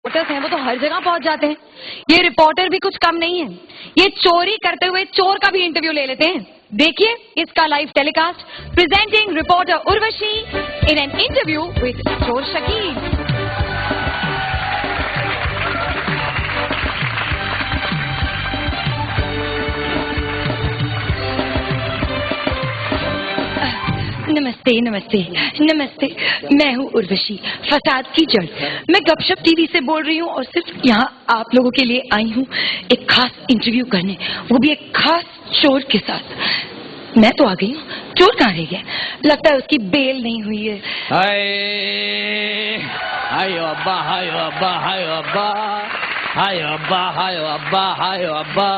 Reporters हैं वो तो हर जगह पहुंच जाते हैं, ये रिपोर्टर भी कुछ कम नहीं है। ये चोरी करते हुए चोर का भी इंटरव्यू ले लेते हैं। देखिए इसका live telecast, presenting reporter Urvashi in an interview with चोर शकील। नमस्ते नमस्ते नमस्ते, मैं हूँ उर्वशी, फसाद की जड़। मैं गपशप टीवी से बोल रही हूँ और सिर्फ यहाँ आप लोगों के लिए आई हूँ एक खास इंटरव्यू करने, वो भी एक खास चोर के साथ। मैं तो आ गई हूँ, चोर कहाँ रह गया? लगता है उसकी बेल नहीं हुई है। हाय हाय अब्बा, हाय अब्बा, हाय अब्बा, हाय अब्बा, हाय अब्बा, हाय अब्बा,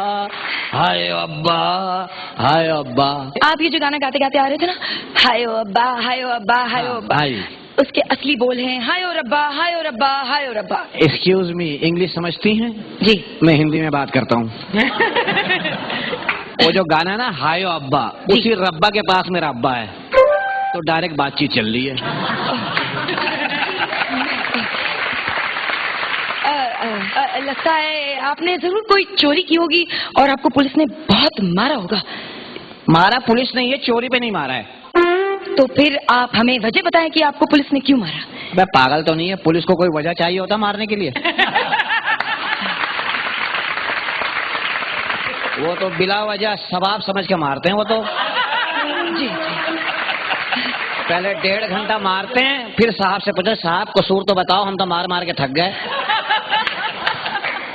हाय अब्बा, हाय अब्बा। आप ये जो गाना गाते गाते आ रहे थे ना, हाय अब्बा, हाय अब्बा, हाय अब्बा, उसके असली बोल हैं हाय ओ रब्बा, हाय ओ रब्बा, हाय ओ रब्बा। एक्सक्यूज मी, इंग्लिश समझती हैं? जी, मैं हिंदी में बात करता हूँ। वो जो गाना है ना हाय ओ अब्बा, उसी रब्बा के पास मेरा अब्बा है, तो डायरेक्ट बातचीत चल रही है। लगता है आपने जरूर कोई चोरी की होगी और आपको पुलिस ने बहुत मारा होगा। मारा पुलिस ने, ये चोरी पे नहीं मारा है। तो फिर आप हमें वजह बताएं कि आपको पुलिस ने क्यों मारा। मैं पागल तो नहीं है, पुलिस को कोई वजह चाहिए होता मारने के लिए। वो तो बिला वजह सवाब समझ के मारते हैं वो तो। जी जी। पहले 1.5 घंटा मारते हैं, फिर साहब से पूछे साहब कसूर तो बताओ, हम तो मार मार के थक गए।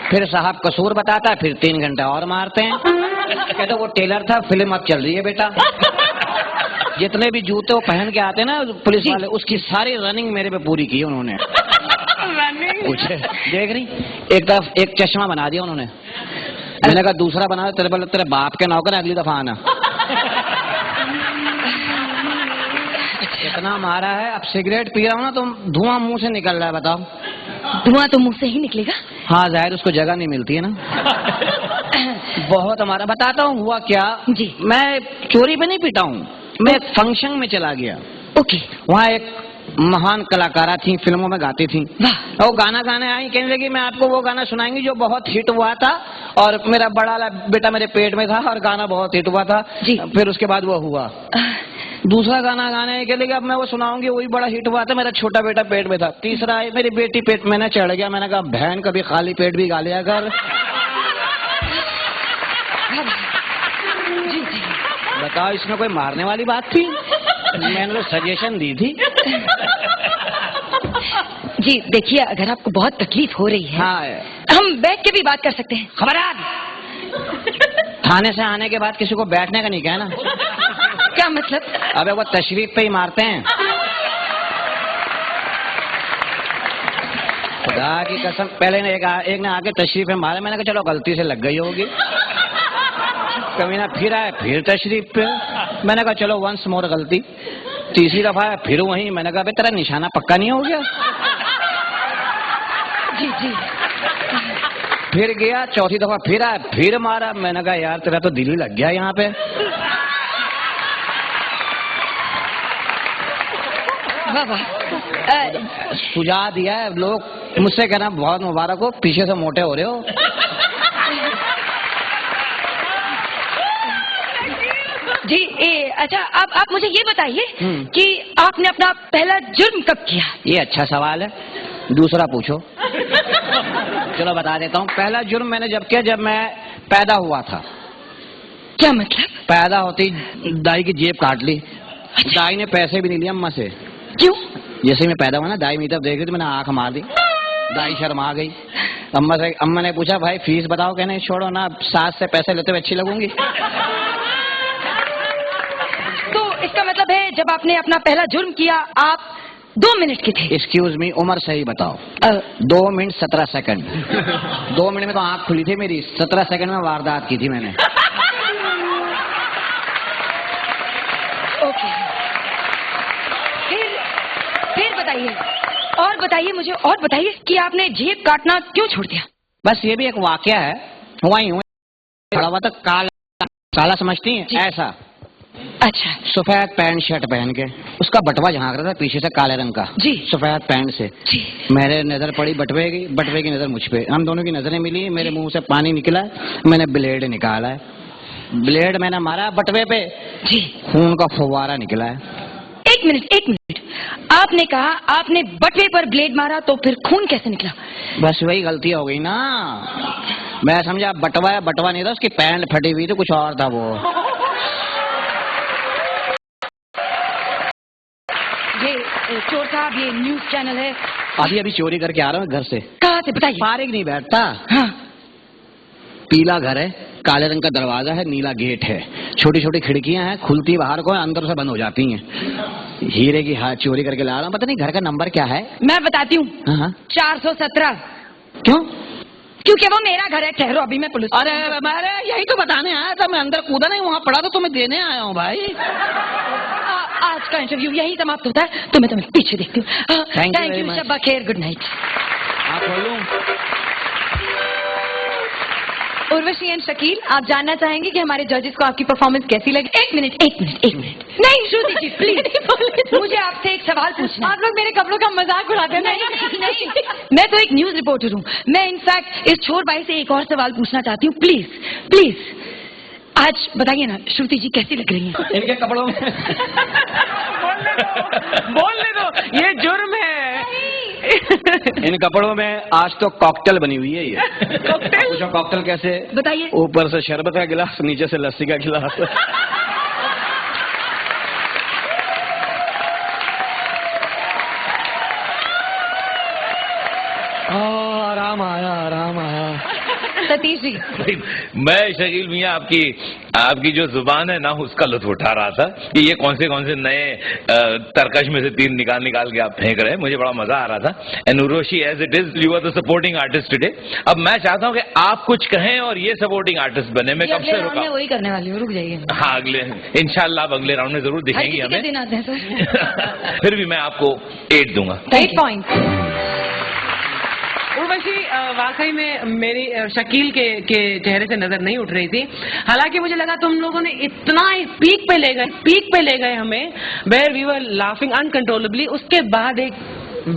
फिर साहब कसूर बताता है, फिर 3 घंटा और मारते हैं। कहते वो टेलर था, फिल्म अब चल रही है बेटा। जितने भी जूते वो पहन के आते हैं ना पुलिस वाले, उसकी सारी रनिंग मेरे पे पूरी की उन्होंने। पूछे देख रही, एक तरफ एक चश्मा बना दिया उन्होंने, मैंने कहा दूसरा बना दे, तेरे बाप के नौकर है, अगली दफा आना। इतना मारा है, अब सिगरेट पी रहा हूँ ना तो धुआं मुंह से निकल रहा है, बताओ। धुआं तो मुंह से ही निकलेगा। हाँ जाहिर, उसको जगह नहीं मिलती है ना। बहुत हमारा, बताता हूँ हुआ क्या जी। मैं चोरी पे नहीं पीटा हूँ, मैं एक फंक्शन में चला गया। ओके। वहाँ एक महान कलाकारा थी, फिल्मों में गाती थी, वो गाना गाने आई, कहने लगी मैं आपको वो गाना सुनाएंगी जो बहुत हिट हुआ था और मेरा बड़ा बेटा मेरे पेट में था और गाना बहुत हिट हुआ था जी। फिर उसके बाद वो हुआ, दूसरा गाना गाने के लिए अब मैं वो सुनाऊंगी, वही बड़ा हिट हुआ था, मेरा छोटा बेटा पेट में था। तीसरा है मेरी बेटी पेट में न चढ़ गया, मैंने कहा बहन कभी खाली पेट भी गा लिया कर। बताओ इसमें कोई मारने वाली बात थी? मैंने तो सजेशन दी थी। जी देखिए, अगर आपको बहुत तकलीफ हो रही है, हाँ, हम बैठ के भी बात कर सकते हैं। खबरदार, थाने से आने के बाद किसी को बैठने का नहीं कहना। क्या मतलब? अबे वो तशरीफ पे ही मारते हैं। खुदा की कसम, पहले ने एक ने आके तशरीफ पे मारा, मैंने कहा चलो गलती से लग गई होगी। कभी ना फिर आए, फिर तशरीफ पे, मैंने कहा चलो वंस मोर गलती। तीसरी दफा आया, फिर वही, मैंने कहा तेरा निशाना पक्का नहीं हो गया? जी जी। फिर गया, चौथी दफा फिर आया, फिर मारा, मैंने कहा यार तेरा तो दिल ही लग गया यहाँ पे। सुझा दिया है, लोग मुझसे कहना बहुत मुबारक हो, पीछे से मोटे हो रहे हो। जी अच्छा, आप मुझे ये बताइए कि आपने अपना पहला जुर्म कब किया? ये अच्छा सवाल है, दूसरा पूछो। चलो बता देता हूँ, पहला जुर्म मैंने जब किया जब मैं पैदा हुआ था। क्या मतलब? पैदा होती दाई की जेब काट ली। अच्छा। दाई ने पैसे भी नहीं लिए अम्मा से। क्यों? जैसे मैं पैदा हुआ ना, दाई मेरी तरफ देख रही थी, मैंने आंख मार दी, दाई शर्मा गई। अम्मा ने पूछा भाई फीस बताओ, कहने छोड़ो ना, सास से पैसे लेते हुए अच्छी लगूंगी। तो इसका मतलब है जब आपने अपना पहला जुर्म किया आप 2 मिनट के थे? एक्सक्यूज मी, उम्र सही बताओ। 2 मिनट 17 सेकंड। 2 मिनट में तो आंख खुली थी मेरी, 17 सेकंड में वारदात की थी मैंने। ओके। फिर बताइए, और बताइए मुझे, और बताइए कि आपने जेब काटना क्यों छोड़ दिया? बस ये भी एक वाकया है, हुआ ही खड़ा हुआ था, काला समझती हैं ऐसा, अच्छा सफेद पैंट शर्ट पहन के, उसका बटवा झांक रहा था पीछे से काले रंग का जी। सफेद पैंट से जी। मेरे नजर पड़ी बटवे की नजर मुझ पे, हम दोनों की नजरें मिली, मेरे मुंह से पानी निकला, मैंने ब्लेड निकाला है, ब्लेड मैंने मारा बटवे पे जी। खून का फव्वारा निकला है। एक मिनट, आपने कहा आपने बटवे पर ब्लेड मारा तो फिर खून कैसे निकला? बस वही गलती हो गई ना, मैं समझा बटवा नहीं था, उसकी पैंट फटी हुई थी, कुछ और था वो। ये चोर साहब, ये न्यूज चैनल है। अभी चोरी करके आ रहा हूँ घर से। कहाँ से बताइए? फारिग नहीं बैठता। हाँ। पीला घर है, काले रंग का दरवाजा है, नीला गेट है, छोटी छोटी खिड़कियां हैं, खुलती बाहर को अंदर से बंद हो जाती हैं। हीरे की हाथ चोरी करके ला रहा हूँ, पता नहीं घर का नंबर क्या है। मैं बताती हूँ। हाँ। 417। क्यों? क्योंकि वो मेरा घर है। ठहरो, अभी मैं पुलिस। अरे यही तो बताने आया था, मैं अंदर कूदा नहीं, वहाँ पड़ा तो तुम्हें देने आया हूँ भाई। आज का इंटरव्यू यही समाप्त होता है, तो मैं तुम्हें पीछे देखती हूँ। थैंक यू, शब्बा खैर, good night. Urvashi and Shakeel, आप जानना चाहेंगे कि हमारे जजेस को आपकी परफॉर्मेंस कैसी लगी? एक मिनट। नहीं श्रुति जी, प्लीज मुझे आपसे एक सवाल पूछना। आप लोग मेरे कपड़ों का मजाक उड़ाते हैं। नहीं, मैं तो एक न्यूज रिपोर्टर हूँ। मैं इनफैक्ट इस छोर भाई से एक और सवाल पूछना चाहती हूँ। प्लीज आज बताइए ना, श्रुति जी कैसी लग रही हैं? इनके कपड़ों में बोलने दो, ये जुर्म है। इन कपड़ों में आज तो कॉकटेल बनी हुई है ये। कॉकटेल? पूछो कॉकटेल कैसे? बताइए। ऊपर से शरबत का गिलास, नीचे से लस्सी का गिलास। आराम आया। सतीश जी, मैं शकील मियाँ आपकी जो जुबान है ना, उसका लुत्फ उठा रहा था कि ये कौन से नए तरकश में से तीन निकाल के आप फेंक रहे हैं। मुझे बड़ा मजा आ रहा था। And Urvashi, as it is you are the supporting artist today. अब मैं चाहता हूँ कि आप कुछ कहें और ये सपोर्टिंग आर्टिस्ट बने। मैं कब से रुका? मैं वही करने वाली हूँ, रुक जाइए। हाँ, अगले इंशाल्लाह आप अगले राउंड में जरूर दिखेंगी हमें। दिन आते हैं सर। फिर भी मैं आपको 8 दूंगा। 8 पॉइंट। उर्वशी, वाकई में मेरी शकील के चेहरे से नजर नहीं उठ रही थी। हालांकि मुझे लगा तुम लोगों ने इतना ही पीक पे ले गए हमें, where we were laughing uncontrollably. उसके बाद एक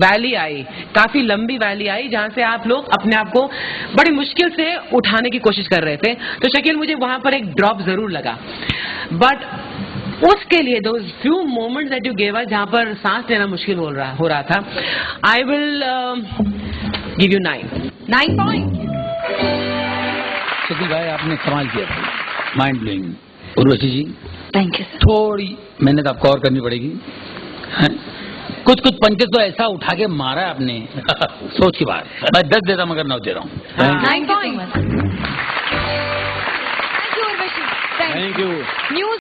वैली आई, काफी लंबी वैली आई, जहां से आप लोग अपने आप को बड़ी मुश्किल से उठाने की कोशिश कर रहे थे। तो शकील, मुझे वहां पर एक ड्रॉप जरूर लगा, बट उसके लिए दो few moments that you gave us, जहां पर सांस लेना मुश्किल हो रहा था, I will give you 9 point. Shakeel भाई, आपने कमाल किया था, mind blowing. Urvashi ji, thank you sir. थोड़ी मेहनत आपको और करनी पड़ेगी। कुछ पंचेस तो ऐसा उठा के मारा है आपने, सोच की बात। मैं 10 देता मगर 9 दे रहा हूँ। 9 point. Thank you Urvashi. Thank you. News